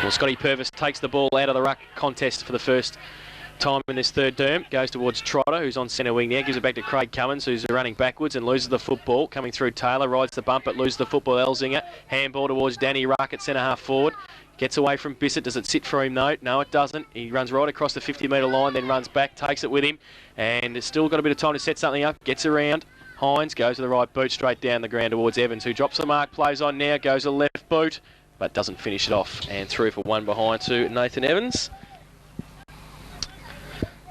Well, Scotty Purvis takes the ball out of the ruck contest for the first time in this third term. Goes towards Trotter, who's on centre wing now. Gives it back to Craig Cummins, who's running backwards and loses the football. Coming through Taylor, rides the bump but loses the football. Elzinger, handball towards Danny Ruck at centre half forward. Gets away from Bissett. Does it sit for him? No. No, it doesn't. He runs right across the 50-metre line, then runs back, takes it with him, and has still got a bit of time to set something up. Gets around. Hines goes to the right boot, straight down the ground towards Evans, who drops the mark, plays on now, goes to the left boot, but doesn't finish it off, and through for one behind to Nathan Evans.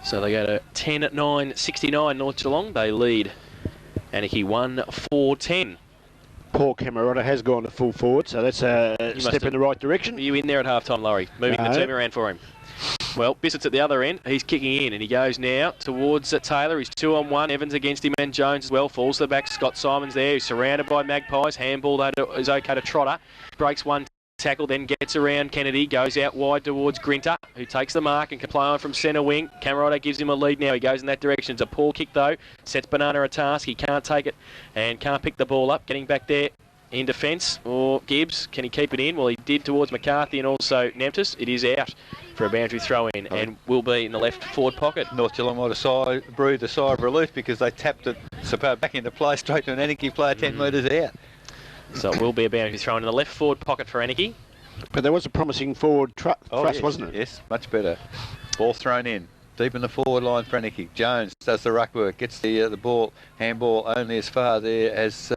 So they go to 10-9-69 North Geelong. They lead Anakie 1-4-10. Paul Camerotta has gone to full forward, so that's a step in the right direction. Were you in there at half-time, Laurie? Moving the team around for him. Well, Bissett's at the other end. He's kicking in, and he goes now towards Taylor. He's 2-on-1. Evans against him, and Jones as well. Falls to the back. Scott Simons there, who's surrounded by Magpies. Handball is okay to Trotter. Breaks one tackle, then gets around Kennedy. Goes out wide towards Grinter, who takes the mark and can play on from centre wing. Camerotta gives him a lead now. He goes in that direction. It's a poor kick, though. Sets Banana a task. He can't take it and can't pick the ball up. Getting back there in defence, or Gibbs, can he keep it in? Well, he did towards McCarthy and also Nemtis. It is out for a boundary throw in and will be in the left forward pocket. North Geelong might have breathed a sigh of relief because they tapped it back into play straight to an Anakie player 10 metres out. So it will be a boundary throw in the left forward pocket for Anakie. But there was a promising forward thrust, yes, wasn't it? Yes, much better. Ball thrown in. Deep in the forward line for Anakie. Jones does the ruck work, gets the ball, handball only as far there as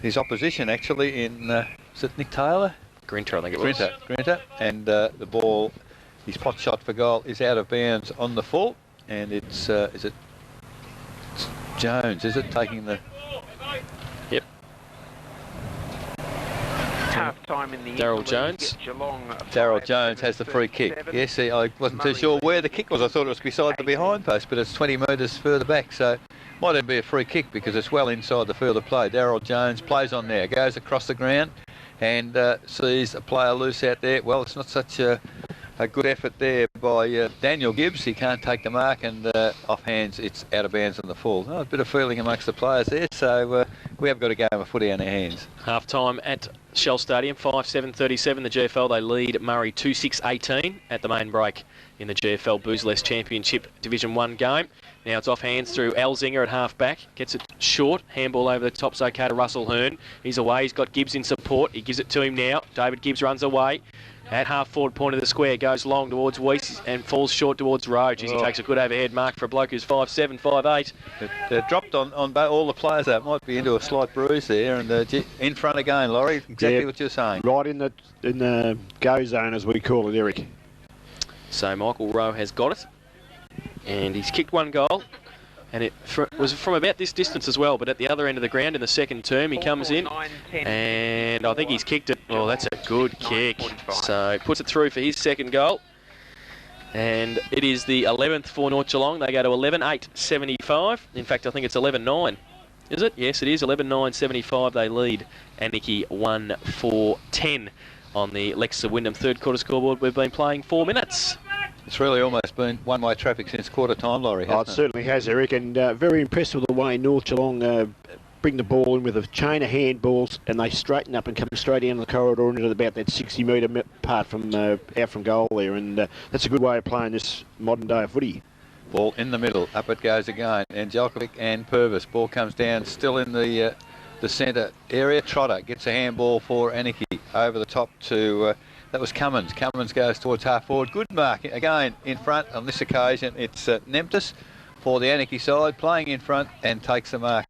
his opposition actually in, is it Nick Taylor? Grinter, I think it was. Grinter. And the ball, his pot shot for goal is out of bounds on the full. And it's, it's Jones, is it, taking the... Yep. Half time in the Daryl Jones. Daryl Jones has the free kick. Yes, I wasn't too sure where the kick was. I thought it was beside the behind post, but it's 20 metres further back, so might even be a free kick because it's well inside the further play. Daryl Jones plays on there, goes across the ground and sees a player loose out there. Well, it's not such a good effort there by Daniel Gibbs. He can't take the mark, and off hands, it's out of bounds on the full. Oh, a bit of feeling amongst the players there, so we have got a game of footy on our hands. Half time at Shell Stadium, 5-7-37. The GFL, they lead Murray 2-6-18 at the main break in the GFL Boozeless Championship Division 1 game. Now it's off hands through Elzinger at half back. Gets it short. Handball over the top's okay to Russell Hearn. He's away. He's got Gibbs in support. He gives it to him now. David Gibbs runs away. At half forward point of the square, goes long towards Weiss and falls short towards Roach. He takes a good overhead mark for a bloke who's 5'7", 5'8". It dropped on all the players there. It might be into a slight bruise there, and in front again, Laurie. Exactly what you're saying. Right in the go zone, as we call it, Eric. So Michael Rowe has got it, and he's kicked one goal. And it was from about this distance as well, but at the other end of the ground in the second term, he comes in, and I think he's kicked it. Oh, that's a good kick. So puts it through for his second goal. And it is the 11th for North Geelong. They go to 11-8-75. In fact, I think it's 11-9. Is it? Yes, it is. 11-9-75. They lead Anakie 1-4-10 on the Lexus Wyndham third quarter scoreboard. We've been playing 4 minutes. It's really almost been one-way traffic since quarter time, Laurie, hasn't it? Certainly has, Eric, and very impressed with the way North Geelong bring the ball in with a chain of handballs, and they straighten up and come straight down the corridor into about that 60-metre part from out from goal there, and that's a good way of playing this modern day of footy. Ball in the middle, up it goes again, and Jelkovic and Purvis. Ball comes down, still in the centre area. Trotter gets a handball for Anakie over the top to... that was Cummins. Cummins goes towards half forward. Good mark again in front. On this occasion, it's Nemtis for the Anakie side, playing in front and takes the mark.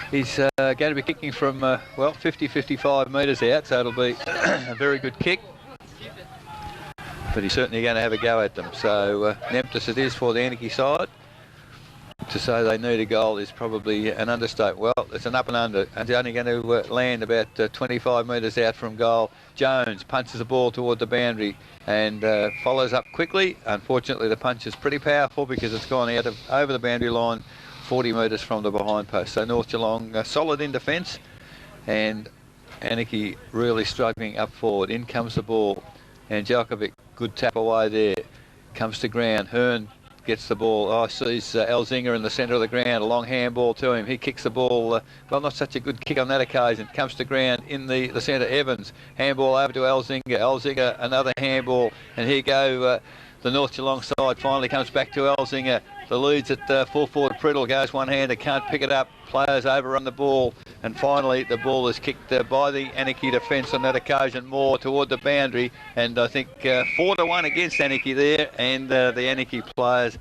He's going to be kicking from, 50-55 metres out, so it'll be a very good kick. But he's certainly going to have a go at them. So Nemtis it is for the Anakie side. To say they need a goal is probably an understatement. Well, it's an up and under, and they're only going to land about 25 metres out from goal. Jones punches the ball toward the boundary and follows up quickly. Unfortunately, the punch is pretty powerful because it's gone out over the boundary line 40 metres from the behind post. So North Geelong solid in defence, and Anakie really struggling up forward. In comes the ball, and Jelkovic, good tap away there. Comes to ground. Hearn gets the ball. Oh, sees Elzinga in the centre of the ground. A long handball to him. He kicks the ball. Well, not such a good kick on that occasion. Comes to ground in the centre. Evans. Handball over to Elzinga. Elzinga, another handball. And here go the North Geelong side. Finally comes back to Elzinga. The leads at full forward. Priddle goes one-handed. Can't pick it up. Players overrun the ball. And finally, the ball is kicked by the Anakie defence on that occasion more toward the boundary. And I think 4-1 against Anakie there. And the Anakie players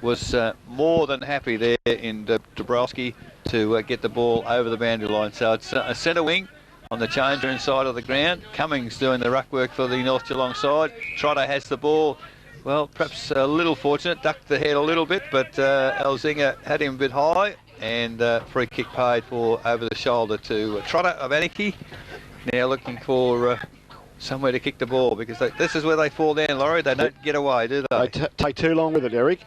was more than happy there in Dabrowski to get the ball over the boundary line. So it's a centre wing on the changer inside of the ground. Cummings doing the ruck work for the North Geelong side. Trotter has the ball. Well, perhaps a little fortunate, ducked the head a little bit, but Elzinga had him a bit high, and free kick paid for over the shoulder to Trotter of Anakie. Now looking for somewhere to kick the ball, because this is where they fall down, Laurie. They don't get away, do they? They take too long with it, Eric.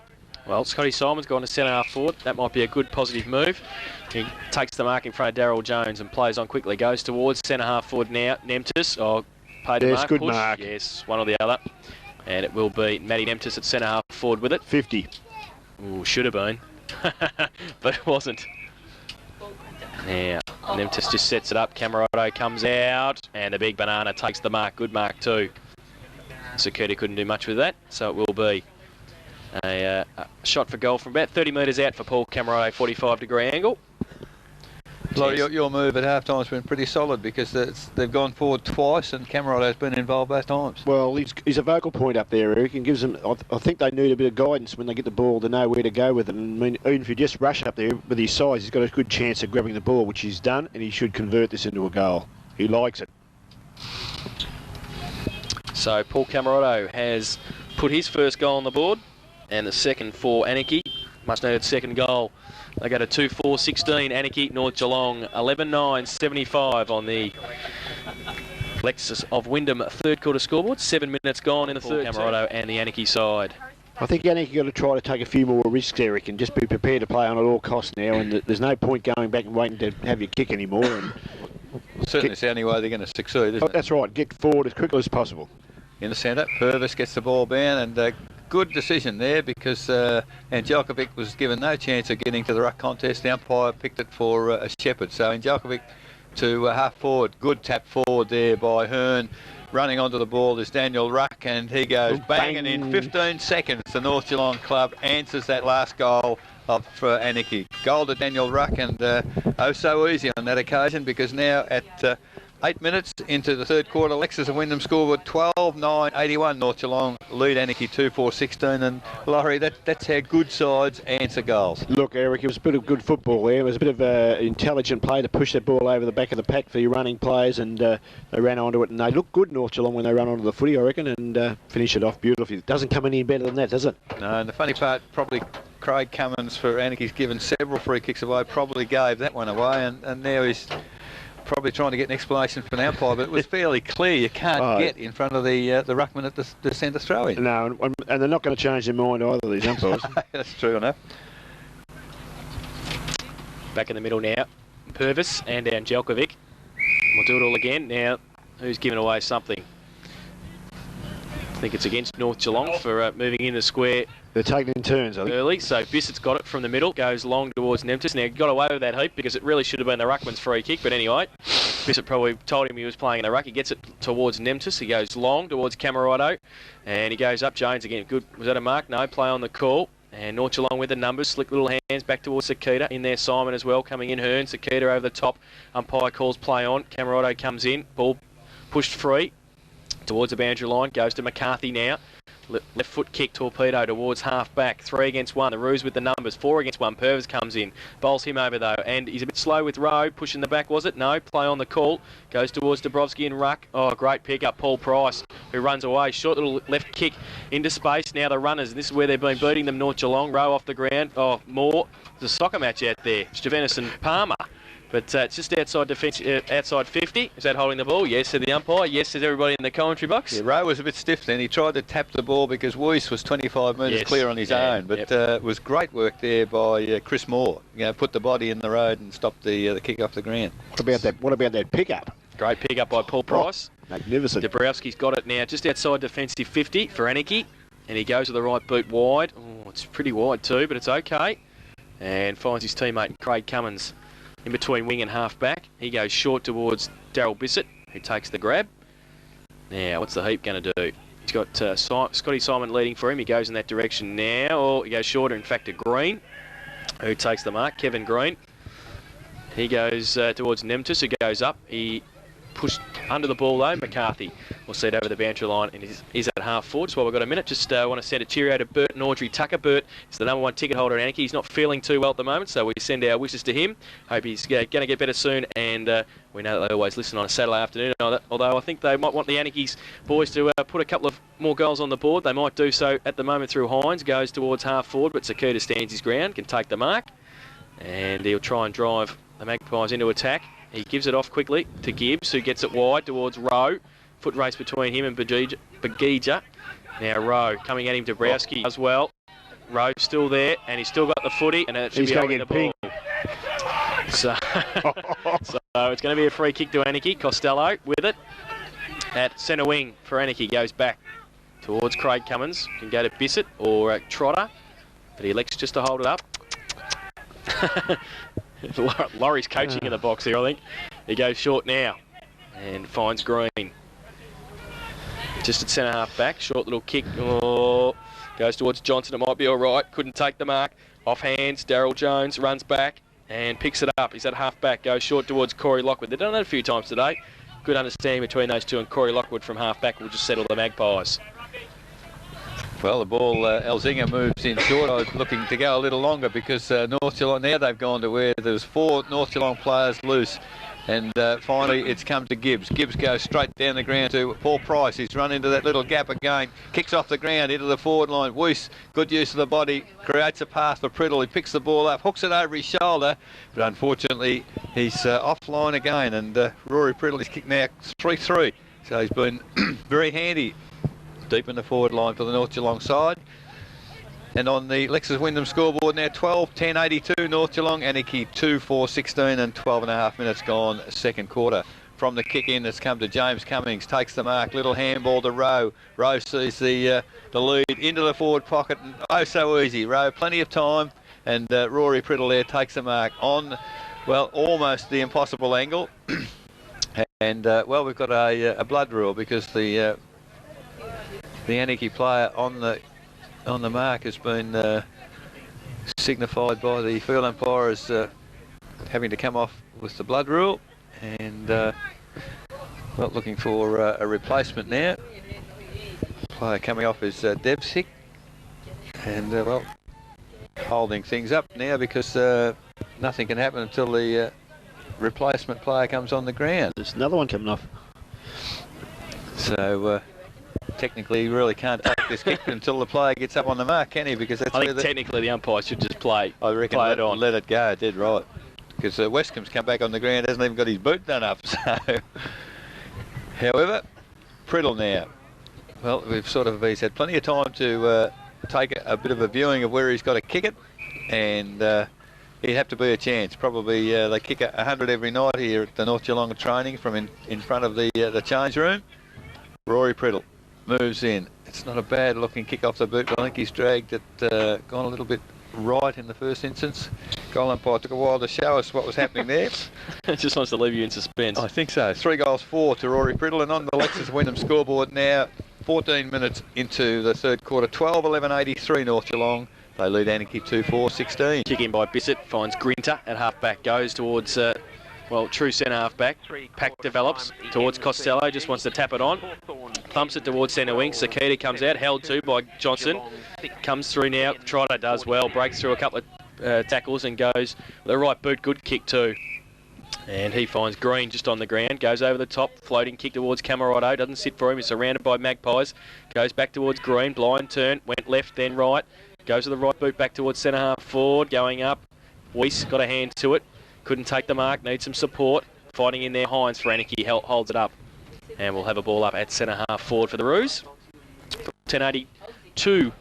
Well, Scotty Simon's gone to centre half forward. That might be a good positive move. He takes the mark in front of Darryl Jones and plays on quickly. Goes towards centre half forward now. Nemtis, paid a mark. Good push. mark. Yes, one or the other. And it will be Matty Nemtis at centre half forward with it. 50. Ooh, should have been. But it wasn't. Now, Nemtis just sets it up. Camerado comes out. And the big banana takes the mark. Good mark too. Sakita couldn't do much with that. So it will be a shot for goal from about 30 metres out for Paul Camerado, 45-degree angle. Laurie, your move at half-time has been pretty solid, because they've gone forward twice and Camerado has been involved both times. Well, he's a vocal point up there, Eric, and gives them. I think they need a bit of guidance when they get the ball to know where to go with it. And I mean, even if you just rush up there with his size, he's got a good chance of grabbing the ball, which he's done, and he should convert this into a goal. He likes it. So Paul Camerado has put his first goal on the board, and the second for Anakie. Much needed second goal. They go to 2-4-16. Anakie, North Geelong, 11-9-75 on the Lexus of Wyndham third quarter scoreboard. 7 minutes gone in the third. Camerado and the Anakie side. I think Anakie got to try to take a few more risks, Eric, and just be prepared to play on at all costs now. And there's no point going back and waiting to have your kick anymore. And certainly it's the only way they're going to succeed, isn't it? That's right. Get forward as quickly as possible. In the centre, Purvis gets the ball bound, and good decision there, because Angelkovic was given no chance of getting to the ruck contest. The umpire picked it for a Shepherd. So Angelkovic to half forward. Good tap forward there by Hearn. Running onto the ball is Daniel Ruck, and he goes banging in 15 seconds. The North Geelong club answers that last goal for Anakie. Goal to Daniel Ruck, and oh so easy on that occasion, because now at 8 minutes into the third quarter, Lexus of Wyndham scoreboard 12-9-81. North Geelong lead Anakie 2-4-16. And Laurie, that's how good sides answer goals. Look, Eric, it was a bit of good football there. It was a bit of intelligent play to push that ball over the back of the pack for your running players, and they ran onto it. And they looked good, North Geelong, when they run onto the footy, I reckon, and finish it off beautifully. It doesn't come any better than that, does it? No, and the funny part, probably Craig Cummins for Anakie's given several free kicks away, probably gave that one away, and now he's probably trying to get an explanation from the umpire, but it was fairly clear you can't get in front of the ruckman at the centre throw in. No, and they're not going to change their mind either, these umpires. That's true enough. Back in the middle now, Purvis and Angelkovic. We'll do it all again. Now, who's given away something? I think it's against North Geelong for moving in the square. They're taking in turns, I think. Early, so Bissett's got it from the middle, goes long towards Nemtis. Now, he got away with that heap because it really should have been the ruckman's free kick, but anyway, Bissett probably told him he was playing in the ruck. He gets it towards Nemtis. He goes long towards Camerado, and he goes up. Jones again. Good. Was that a mark? No. Play on the call. And North Geelong with the numbers. Slick little hands back towards Sakita. In there, Simon as well. Coming in, Hearn. Sakita over the top. Umpire calls play on. Camerado comes in. Ball pushed free towards the boundary line. Goes to McCarthy now. Left foot kick, torpedo towards half back. 3 against 1. The Roos with the numbers. 4 against 1. Purvis comes in. Bowls him over though. And he's a bit slow with Rowe. Pushing the back, was it? No. Play on the call. Goes towards Dabrowski and Ruck. Oh, great pick up. Paul Price, who runs away. Short little left kick into space. Now the runners. This is where they've been beating them. North Geelong. Rowe off the ground. Oh, more. There's a soccer match out there. Stevenus and Palmer. But it's just outside defence, outside 50. Is that holding the ball? Yes, said the umpire. Yes, said everybody in the commentary box. Yeah, Rowe was a bit stiff then. He tried to tap the ball because Weiss was 25 metres clear on his own. But it was great work there by Chris Moore. Put the body in the road and stop the kick off the ground. What about that pickup? Great pick up by Paul Price. Magnificent. Dabrowski's got it now just outside defensive 50 for Anakie. And he goes with the right boot wide. Oh, It's pretty wide too, but it's okay. And finds his teammate Craig Cummins in between wing and half-back. He goes short towards Daryl Bissett, who takes the grab. Now, what's the heap going to do? He's got Scotty Simon leading for him. He goes in that direction now. Or he goes shorter, in fact, to Green, who takes the mark. Kevin Green. He goes towards Nemtis, who goes up. He pushed under the ball, though. McCarthy will see it over the boundary line, and he's at half forward. Just while we've got a minute, just want to send a cheerio to Bert and Audrey Tucker. Bert is the #1 ticket holder at Anakie. He's not feeling too well at the moment, so we send our wishes to him. Hope he's going to get better soon, and we know that they always listen on a Saturday afternoon. Although I think they might want the Anakie's boys to put a couple of more goals on the board. They might do so at the moment through Hines. Goes towards half forward, but Sakuta stands his ground, can take the mark, and he'll try and drive the Magpies into attack. He gives it off quickly to Gibbs, who gets it wide towards Rowe. Foot race between him and Bagija. Now Rowe coming at him, Dabrowski as well. Rowe still there, and he's still got the footy, and it should be holding the ball. So it's going to be a free kick to Anakie. Costello with it at centre wing for Anakie. Goes back towards Craig Cummins. Can go to Bissett or Trotter, but he elects just to hold it up. Laurie's coaching in the box here, I think. He goes short now and finds Green. Just at centre half back, short little kick. Oh, goes towards Johnson. It might be all right. Couldn't take the mark. Off hands. Daryl Jones runs back and picks it up. He's at half back. Goes short towards Corey Lockwood. They've done that a few times today. Good understanding between those two, and Corey Lockwood from half back will just settle the Magpies. Well, the ball, Elzinga moves in short. I was looking to go a little longer because North Geelong, now they've gone to where there's 4 North Geelong players loose. And finally, it's come to Gibbs. Gibbs goes straight down the ground to Paul Price. He's run into that little gap again. Kicks off the ground into the forward line. Weiss, good use of the body, creates a path for Priddle. He picks the ball up, hooks it over his shoulder. But unfortunately, he's offline again. And Rory Priddle is kicked now 3-3. So he's been very handy deep in the forward line for the North Geelong side. And on the Lexus Wyndham scoreboard now, 12-10-82 North Geelong, Anakie 2-4-16 and 12.5 minutes gone second quarter. From the kick in, it's come to James Cummings, takes the mark, little handball to Rowe. Rowe sees the lead into the forward pocket, and oh so easy. Rowe, plenty of time, and Rory Priddle there takes the mark on, well, almost the impossible angle. And well, we've got a blood rule because the Anakie player on the mark has been signified by the field umpire as having to come off with the blood rule, and well, looking for a replacement now. Player coming off is Devsick, and well, holding things up now because nothing can happen until the replacement player comes on the ground. There's another one coming off. So technically, he really can't take this kick until the player gets up on the mark, can he? Because that's I think technically the umpire should just play. I reckon play it on. Let it go. Dead right. Because Westcombe's come back on the ground, hasn't even got his boot done up. So, however, Priddle now. Well, he's had plenty of time to take a bit of a viewing of where he's got to kick it, and he'd have to be a chance. Probably they kick 100 every night here at the North Geelong training from in front of the change room. Rory Priddle moves in. It's not a bad looking kick off the boot, but I think he's dragged it, gone a little bit right in the first instance. Goal umpire took a while to show us what was happening there. It just wants to leave you in suspense. I think so. 3-4 to Rory Priddle, and on the Lexus Wyndham scoreboard now, 14 minutes into the third quarter, 12-11-83 North Geelong. They lead Anakie 2-4-16. Kick in by Bissett, finds Grinter at half back, goes towards well, true centre half back. Pack develops towards Costello, just wants to tap it on. Thumps it towards centre wing. Sakuta comes out, held to by Johnson. Comes through now. Trotter does well, breaks through a couple of tackles and goes with the right boot. Good kick too. And he finds Green just on the ground. Goes over the top, floating kick towards Camarado. Doesn't sit for him. He's surrounded by Magpies. Goes back towards Green. Blind turn. Went left, then right. Goes to the right boot back towards centre half forward. Going up. Weiss got a hand to it. Couldn't take the mark, needs some support. Fighting in there, Hines for Anakie holds it up. And we'll have a ball up at centre half forward for the Roos. 10-82,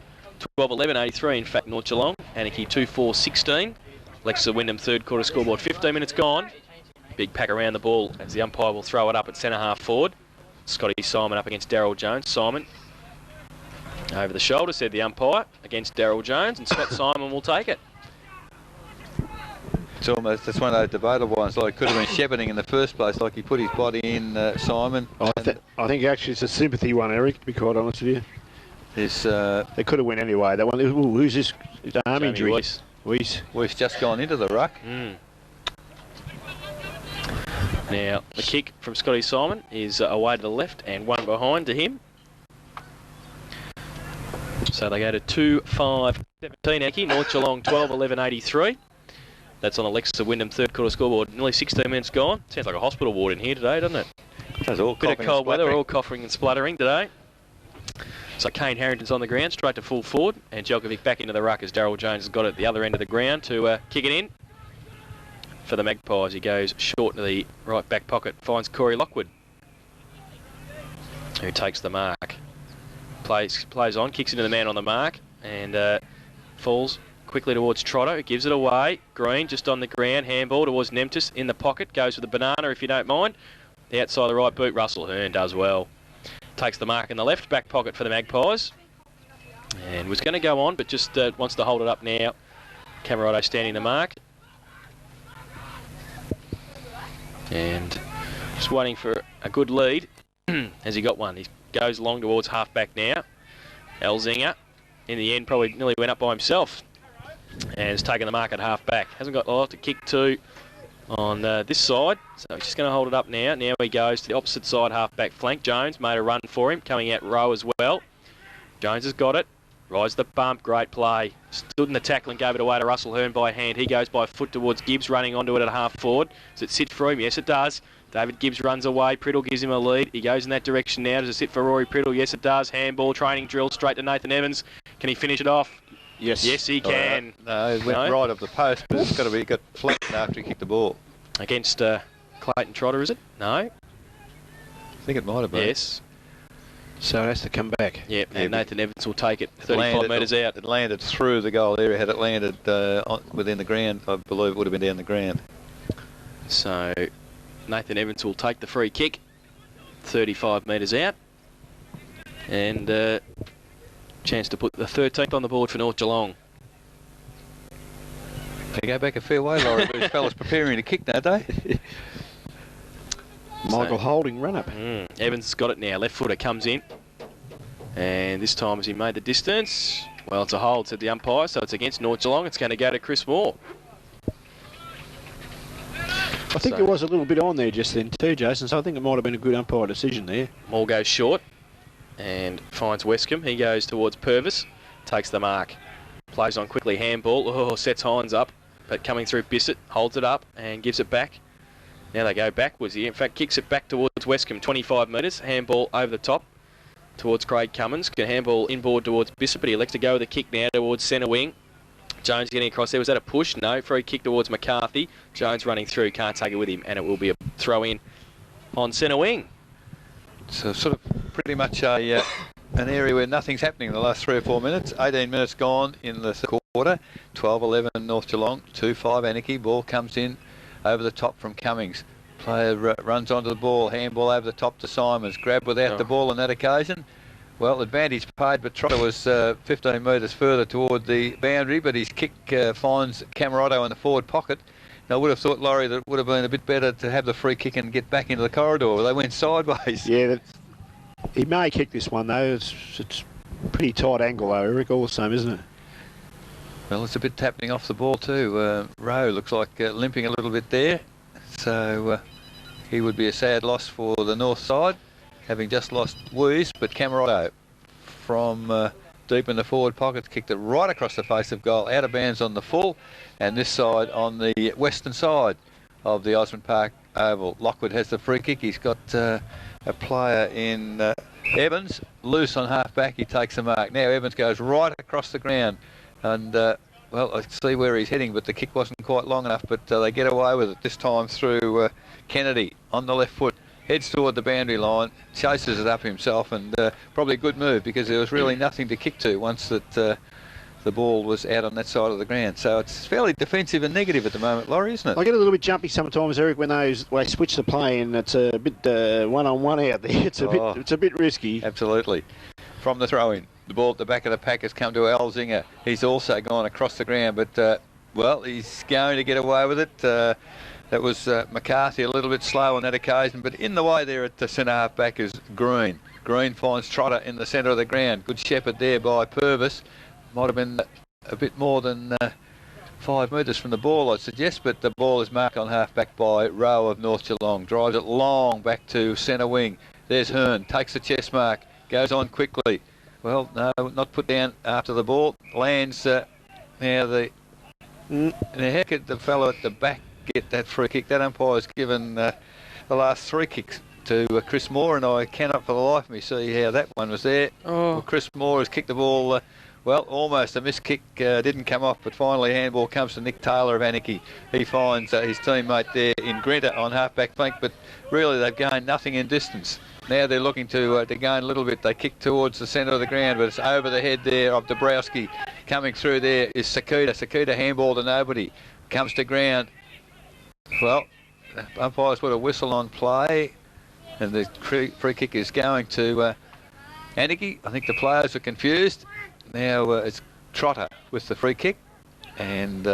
12-11-83 in fact, North Geelong. Anakie 2-4-16. Lexus Wyndham third quarter scoreboard, 15 minutes gone. Big pack around the ball as the umpire will throw it up at centre half forward. Scotty Simon up against Daryl Jones. Simon Over the shoulder, said the umpire, against Daryl Jones, and Scott Simon will take it. It's almost, it's one of those debatable ones, like could have been shepherding in the first place, like he put his body in, Simon. I think actually it's a sympathy one, Eric, to be quite honest with you. They could have went anyway. That one, ooh, who's this? It's arm injury. We've just gone into the ruck. Now, the kick from Scotty Simon is away to the left and one behind to him. So they go to 2-5-17, Anakie. North Geelong 12-11-83. That's on Alexa Wyndham third quarter scoreboard. Nearly 16 minutes gone. Sounds like a hospital ward in here today, doesn't it? That's all bit of cold weather, all coughing and spluttering today. So Kane Harrington's on the ground, straight to full forward, and Djokovic back into the ruck as Daryl Jones has got it at the other end of the ground to kick it in. For the Magpies, he goes short to the right back pocket, finds Corey Lockwood, who takes the mark. Plays on, kicks into the man on the mark, and falls quickly towards Trotter, who gives it away. Green just on the ground, handball towards Nemtis in the pocket, goes with the banana if you don't mind. The outside of the right boot, Russell Hearn does well. Takes the mark in the left back pocket for the Magpies, and was going to go on, but just wants to hold it up now. Camerado standing the mark. And just waiting for a good lead. Has he got one? He goes along towards half-back now. Elzinger, in the end, probably nearly went up by himself and has taken the mark at half-back. Hasn't got a lot to kick to on this side, so he's just going to hold it up now. Now he goes to the opposite side half-back flank. Jones made a run for him, coming out row as well. Jones has got it. Rides the bump, great play. Stood in the tackle and gave it away to Russell Hearn by hand. He goes by foot towards Gibbs, running onto it at half forward. Does it sit for him? Yes, it does. David Gibbs runs away. Priddle gives him a lead. He goes in that direction now. Does it sit for Rory Priddle? Yes, it does. Handball, training drill, straight to Nathan Evans. Can he finish it off? Yes. Yes, he can. No, it went right off the post, but it's got to be got flat after he kicked the ball. Against Clayton Trotter, is it? No? I think it might have been. Yes. So it has to come back. Yep, and Nathan Evans will take it 35 metres out. It landed through the goal area. Had it landed within the ground, I believe it would have been down the ground. So Nathan Evans will take the free kick 35 metres out. And chance to put the 13th on the board for North Geelong. They go back a fair way, Laurie. These fellas preparing to kick, don't they? Michael Holding run up. Evans has got it now. Left footer comes in. And this time has he made the distance? Well, it's a hold, said the umpire, so it's against North Geelong. It's going to go to Chris Moore. I think there was a little bit on there just then too, Jason, so I think it might have been a good umpire decision there. Moore goes short and finds Westcombe. He goes towards Purvis, takes the mark. Plays on quickly, handball. Sets Hines up, but coming through Bissett, holds it up and gives it back. Now they go backwards. He in fact kicks it back towards Westcombe, 25 metres. Handball over the top towards Craig Cummins. Can handball inboard towards Bissett, but he elects to go with a kick now towards centre wing. Jones getting across there. Was that a push? No. Free kick towards McCarthy. Jones running through, can't take it with him, and it will be a throw in on centre wing. So sort of pretty much an area where nothing's happening in the last 3 or 4 minutes. 18 minutes gone in the third quarter. 12-11 North Geelong. 2-5 Anakie. Ball comes in over the top from Cummings. Player runs onto the ball. Handball over the top to Simons. Grab without the ball on that occasion. Well, advantage paid, but Trotter was 15 metres further toward the boundary, but his kick finds Camerado in the forward pocket. Now, I would have thought, Laurie, that it would have been a bit better to have the free kick and get back into the corridor. They went sideways. Yeah, he may kick this one, though. It's pretty tight angle, though, Eric, all the same, isn't it? Well, it's a bit tapping off the ball, too. Rowe looks like limping a little bit there. So he would be a sad loss for the north side, having just lost Wees, but Camerado from deep in the forward pocket kicked it right across the face of goal, out of bounds on the full, and this side on the western side of the Osmond Park Oval. Lockwood has the free kick. He's got a player in Evans, loose on half-back. He takes the mark. Now Evans goes right across the ground, and well, I see where he's heading, but the kick wasn't quite long enough, but they get away with it this time through Kennedy on the left foot. Heads toward the boundary line, chases it up himself, and probably a good move because there was really nothing to kick to once that the ball was out on that side of the ground. So it's fairly defensive and negative at the moment, Laurie, isn't it? I get a little bit jumpy sometimes, Eric, when they switch the play and it's a bit one-on-one out there. It's a bit risky. Absolutely. From the throw-in. The ball at the back of the pack has come to Elzinger. He's also gone across the ground, but, well, he's going to get away with it. That was McCarthy a little bit slow on that occasion, but in the way there at the centre half back is Green. Green finds Trotter in the centre of the ground. Good shepherd there by Purvis. Might have been a bit more than 5 metres from the ball, I'd suggest, but the ball is marked on half back by Rowe of North Geelong. Drives it long back to centre wing. There's Hearn, takes the chest mark, goes on quickly. Well, no, not put down after the ball. Lands now the... Now how could the fellow at the back get that free kick? That umpire's given the last 3 kicks to Chris Moore, and I cannot for the life of me see how that one was there. Well, Chris Moore has kicked the ball, well, almost a missed kick, didn't come off, but finally handball comes to Nick Taylor of Anakie. He finds his teammate there in Grinter on half-back flank, but really they've gained nothing in distance. Now they're looking to gain a little bit. They kick towards the centre of the ground, but it's over the head there of Dabrowski. Coming through there is Sakuda. Sakuda handball to nobody. Comes to ground. Well, umpires put a whistle on play, and the free kick is going to Anakie. I think the players are confused. Now it's Trotter with the free kick, and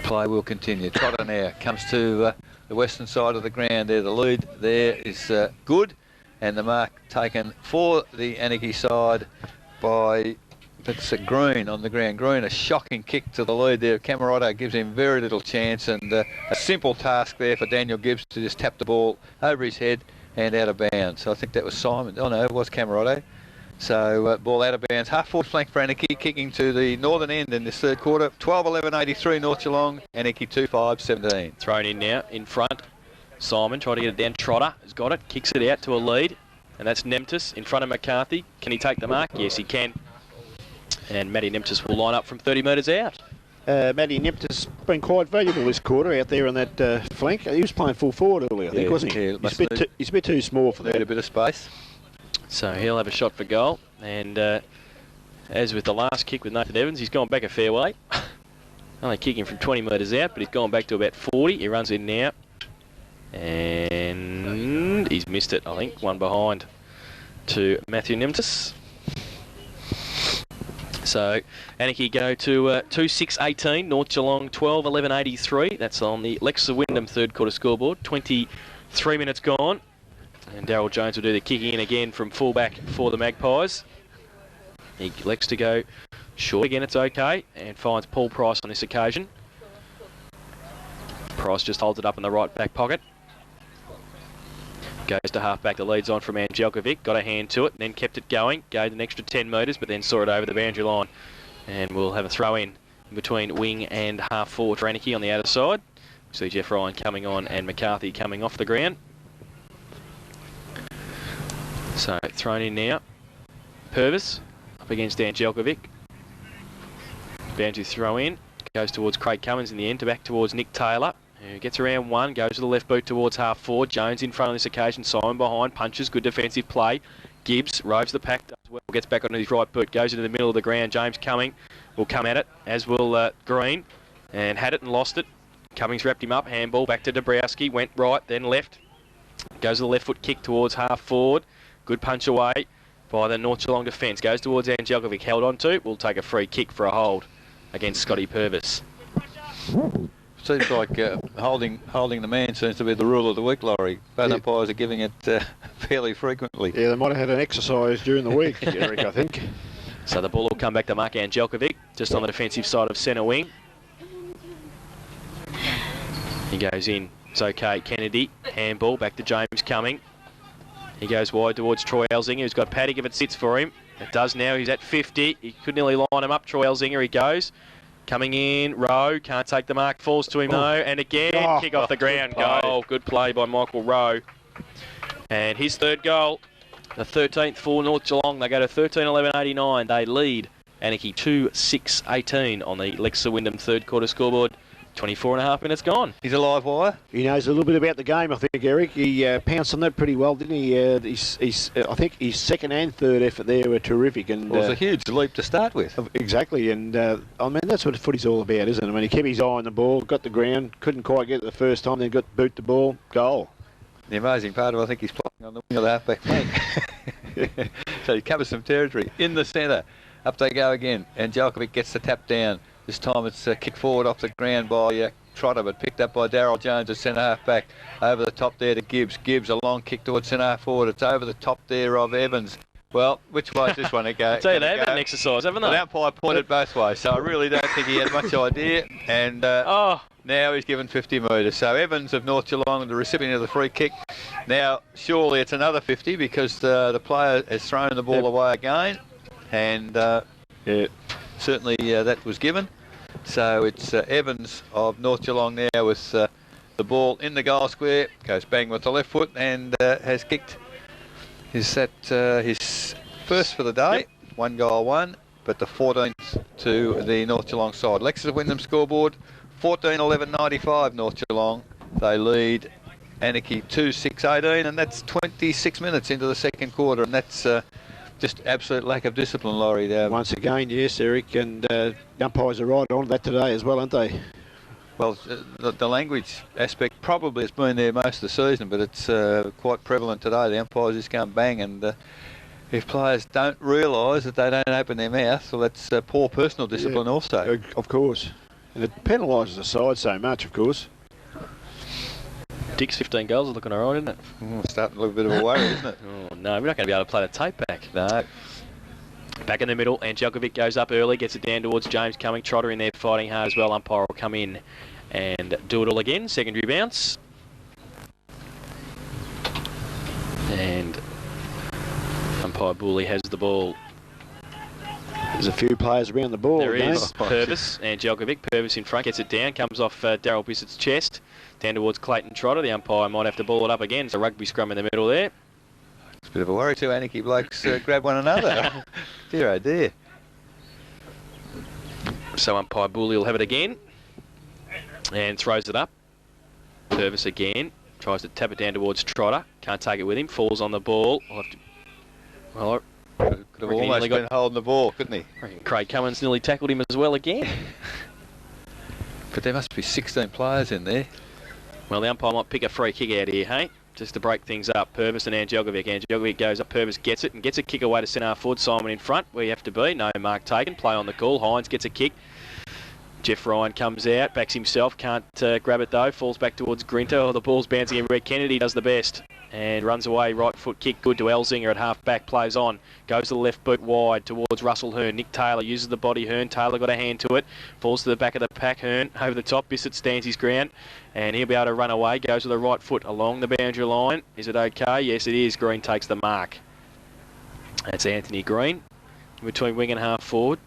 play will continue. Trotter now comes to the western side of the ground there. The lead there is good, and the mark taken for the Anakie side by Green on the ground. Green, a shocking kick to the lead there. Camerotto gives him very little chance, and a simple task there for Daniel Gibbs to just tap the ball over his head and out of bounds. So I think that was Simon. Oh no, it was Camerotto. So ball out of bounds. Half-forward flank for Anakie, kicking to the northern end in this third quarter. 12-11-83 North Geelong. Anakie 2-5-17. Thrown in now, in front. Simon trying to get it down. Trotter has got it, kicks it out to a lead. And that's Nemtis in front of McCarthy. Can he take the mark? Yes, he can. And Matty Nemtis will line up from 30 metres out. Matty Nemtis has been quite valuable this quarter out there on that flank. He was playing full forward earlier, I think, wasn't he? Yeah, he's a bit too small for that. Need a bit of space. So he'll have a shot for goal. And as with the last kick with Nathan Evans, he's gone back a fair way. Only kicking from 20 metres out, but he's gone back to about 40. He runs in now. And he's missed it, I think. One behind to Matthew Nemtis. So Anakie go to 2-6-18. North Geelong 12-11-83. That's on the Lexa Wyndham third quarter scoreboard. 23 minutes gone. And Darryl Jones will do the kicking in again from fullback for the Magpies. He elects to go short again, it's okay, and finds Paul Price on this occasion. Price just holds it up in the right back pocket. Goes to half-back, the lead's on from Angelkovic, got a hand to it, then kept it going, gave an extra 10 metres, but then saw it over the boundary line. And we'll have a throw in between wing and half-forward for Anakie on the outer side. See Jeff Ryan coming on and McCarthy coming off the ground. So thrown in now. Purvis up against Angelkovic. Boundary throw in. Goes towards Craig Cummins in the end, back towards Nick Taylor, who gets around one, goes to the left boot towards half forward. Jones in front on this occasion. Simon behind, punches, good defensive play. Gibbs roves the pack, does well, gets back on his right boot, goes into the middle of the ground. James Cumming will come at it, as will Green, and had it and lost it. Cummings wrapped him up, handball back to Dabrowski, went right, then left. Goes to the left foot kick towards half forward. Good punch away by the North Geelong defence. Goes towards Angelkovic, held on to. Will take a free kick for a hold against Scotty Purvis. Seems like holding the man seems to be the rule of the week, Laurie. Both umpires are giving it fairly frequently. Yeah, they might have had an exercise during the week, Eric, I think. So the ball will come back to Mark Angelkovic, just on the defensive side of centre wing. He goes in. It's okay. Kennedy, handball, back to James Cumming. He goes wide towards Troy Elzinger, who's got paddock if it sits for him. It does now. He's at 50. He could nearly line him up. Troy Elzinger, he goes. Coming in, Rowe, can't take the mark, falls to him though. And again, kick off the ground, goal. Good play by Michael Rowe. And his third goal, the 13th for North Geelong. They go to 13-11-89. They lead Anakie 2-6-18 on the Lexa Wyndham third quarter scoreboard. 24.5 minutes gone. He's a live wire. He knows a little bit about the game, I think, Eric. He pounced on that pretty well, didn't he? I think his second and third effort there were terrific. And it was a huge leap to start with. Exactly, and I mean, that's what footy's all about, isn't it? I mean, he kept his eye on the ball, got the ground, couldn't quite get it the first time, then got to boot the ball, goal. The amazing part of it, I think he's playing on the wing of the half-back flank. So he covers some territory. In the centre, up they go again. And Djokovic gets the tap down. This time it's kicked forward off the ground by Trotter, but picked up by Darryl Jones at centre half back. Over the top there to Gibbs. Gibbs, a long kick towards centre half forward. It's over the top there of Evans. Well, which way is this one to go? I tell you, they've had an exercise, haven't they? The umpire pointed both ways, so I really don't think he had much idea. And now he's given 50 metres. So Evans of North Geelong, the recipient of the free kick. Now, surely it's another 50 because the player has thrown the ball away again. And certainly that was given. So it's Evans of North Geelong now with the ball in the goal square. Goes bang with the left foot and has kicked. Is that his first for the day? 1 goal, 1, but the 14th to the North Geelong side. Lexus Wyndham scoreboard, 14-11-95 North Geelong. They lead Anakie 2-6-18, and that's 26 minutes into the second quarter, and that's just absolute lack of discipline, Laurie. Once again, yes, Eric, and the umpires are right on that today as well, aren't they? Well, the language aspect probably has been there most of the season, but it's quite prevalent today. The umpires just go bang, and if players don't realise that they don't open their mouth, well, that's poor personal discipline also. Of course. And it penalises the side so much, of course. Dick's 15 goals is looking all right, isn't it? Starting to look a bit of a worry, isn't it? Oh, no, we're not going to be able to play the tape back. No. Back in the middle, and Djokovic goes up early, gets it down towards James Cumming. Trotter in there fighting hard as well. Umpire will come in and do it all again. Secondary bounce. And umpire Booley has the ball. There's a few players around the ball. There is Purvis and Djokovic. Purvis in front, gets it down, comes off Darryl Bissett's chest, down towards Clayton Trotter. The umpire might have to ball it up again. It's a rugby scrum in the middle there. It's a bit of a worry too. Anakie blokes grab one another. Dear oh dear. So umpire Booley will have it again and throws it up. Purvis again tries to tap it down towards Trotter. Can't take it with him. Falls on the ball. Well, could have almost been holding the ball, couldn't he? Craig Cummins nearly tackled him as well again. But there must be 16 players in there. Well, the umpire might pick a free kick out here, hey? Just to break things up. Purvis and Djokovic. Djokovic goes up. Purvis gets it and gets a kick away to centre forward. Simon in front where you have to be. No mark taken. Play on the call. Hines gets a kick. Jeff Ryan comes out, backs himself, can't grab it though, falls back towards Grinter. Oh, the ball's bouncing in red. Kennedy does the best and runs away. Right foot kick good to Elzinger at half back, plays on, goes to the left boot wide towards Russell Hearn. Nick Taylor uses the body. Hearn, Taylor got a hand to it, falls to the back of the pack. Hearn over the top. Bissett stands his ground and he'll be able to run away. Goes with the right foot along the boundary line. Is it okay? Yes, it is. Green takes the mark. That's Anthony Green between wing and half forward.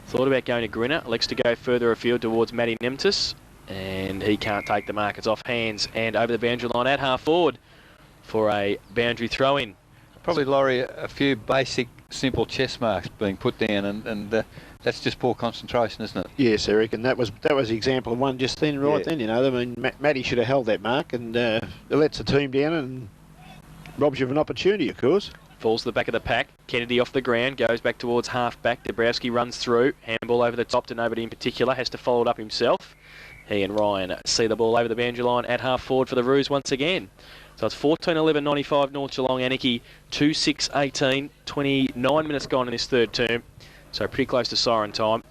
Thought about going to Grinner, elects to go further afield towards Matty Nemtis, and he can't take the mark. It's off hands and over the boundary line at half forward for a boundary throw-in. Probably, Laurie, a few basic, simple chess marks being put down, and that's just poor concentration, isn't it? Yes, Eric, and that was the example of one just then, right then, you know. I mean, Matty should have held that mark, and it lets the team down and robs you of an opportunity, of course. Falls to the back of the pack. Kennedy off the ground, goes back towards half back. Dabrowski runs through. Handball over the top to nobody in particular. Has to follow it up himself. He and Ryan see the ball over the boundary line at half forward for the Roos once again. So it's 14-11-95 North Geelong. Anakie 2-6-18. 29 minutes gone in this third term. So pretty close to siren time.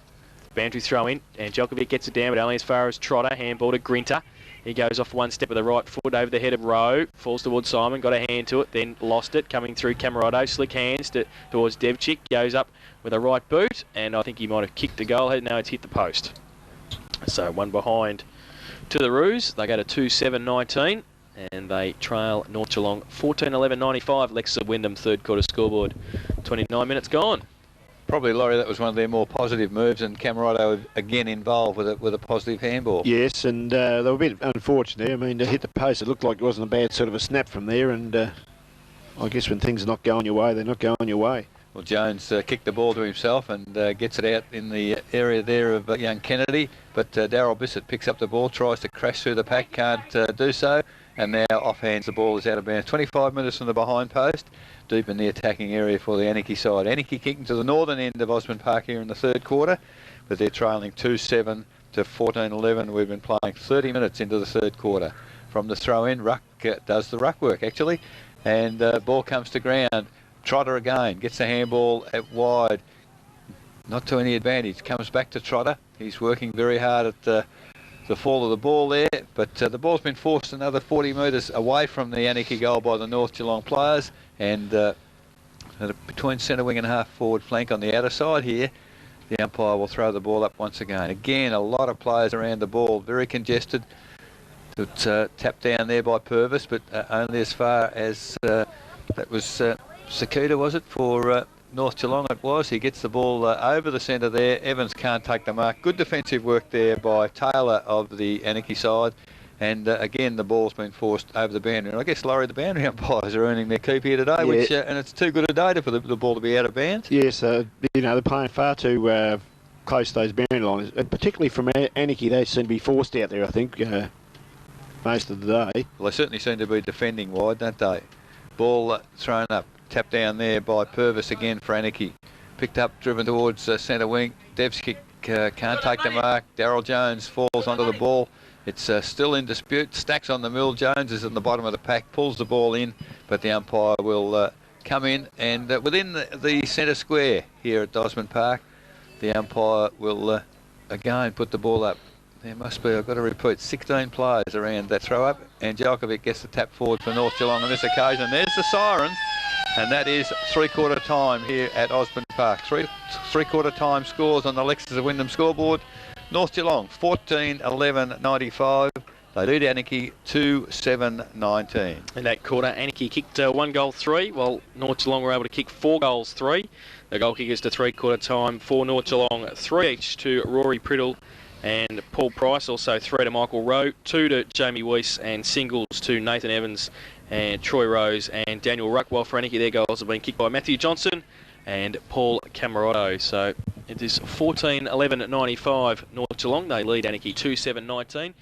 Boundary throw in. And Djokovic gets it down, but only as far as Trotter. Handball to Grinter. He goes off one step with the right foot over the head of Rowe. Falls towards Simon. Got a hand to it. Then lost it. Coming through Camerado. Slick hands towards Devchik. Goes up with a right boot. And I think he might have kicked the goal. No, it's hit the post. So one behind to the Roos. They go to 2-7-19. And they trail North Geelong 14-11-95. Lexa Wyndham third quarter scoreboard. 29 minutes gone. Probably, Laurie, that was one of their more positive moves, and Camerado again involved with a positive handball. Yes, and they were a bit unfortunate. I mean, to hit the post, it looked like it wasn't a bad sort of a snap from there, and I guess when things are not going your way, they're not going your way. Well, Jones kicked the ball to himself and gets it out in the area there of young Kennedy, but Darryl Bissett picks up the ball, tries to crash through the pack, can't do so, and now offhands the ball is out of bounds. 25 minutes from the behind post, deep in the attacking area for the Anakie side. Anakie kicking to the northern end of Osmond Park here in the third quarter, but they're trailing 2-7 to 14-11. We've been playing 30 minutes into the third quarter. From the throw-in, Ruck does the ruck work, actually, and ball comes to ground. Trotter again, gets the handball at wide. Not to any advantage. Comes back to Trotter. He's working very hard at the fall of the ball there, but the ball's been forced another 40 metres away from the Anakie goal by the North Geelong players, and between centre wing and half forward flank on the outer side here, the umpire will throw the ball up once again. Again, a lot of players around the ball, very congested. It's tapped down there by Purvis, but only as far as that was Sakuta, was it, for North Geelong? It was. He gets the ball over the centre there. Evans can't take the mark. Good defensive work there by Taylor of the Anakie side. And again, the ball's been forced over the boundary. And I guess, Laurie, the boundary umpires are earning their keep here today, which and it's too good a day for the ball to be out of bounds. Yes, you know, they're playing far too close to those boundary lines. And particularly from Anakie, they seem to be forced out there, I think, most of the day. Well, they certainly seem to be defending wide, don't they? Ball thrown up, tapped down there by Purvis again for Anakie. Picked up, driven towards centre wing. Devski can't take the mark. Daryl Jones falls onto the ball. It's still in dispute. Stacks on the mill. Jones is in the bottom of the pack, pulls the ball in, but the umpire will come in, and within the centre square here at Dosman Park, the umpire will again put the ball up. There must be, I've got to repeat, 16 players around that throw up, and Jelkovic gets the tap forward for North Geelong on this occasion. There's the siren, and that is three-quarter time here at Osborne Park. Three-quarter time scores on the Lexus of Wyndham scoreboard. North Geelong 14-11-95. They lead Anakie 2-7-19. In that quarter, Anakie kicked 1 goal 3, while North Geelong were able to kick 4 goals 3. The goal kickers to three-quarter time for North Geelong, 3 each to Rory Priddle and Paul Price, also 3 to Michael Rowe, 2 to Jamie Weiss, and singles to Nathan Evans and Troy Rose and Daniel Ruck, while for Anakie their goals have been kicked by Matthew Johnson and Paul Camarotto. So it is 14-11-95 North Geelong. They lead Anakie 2-7-19.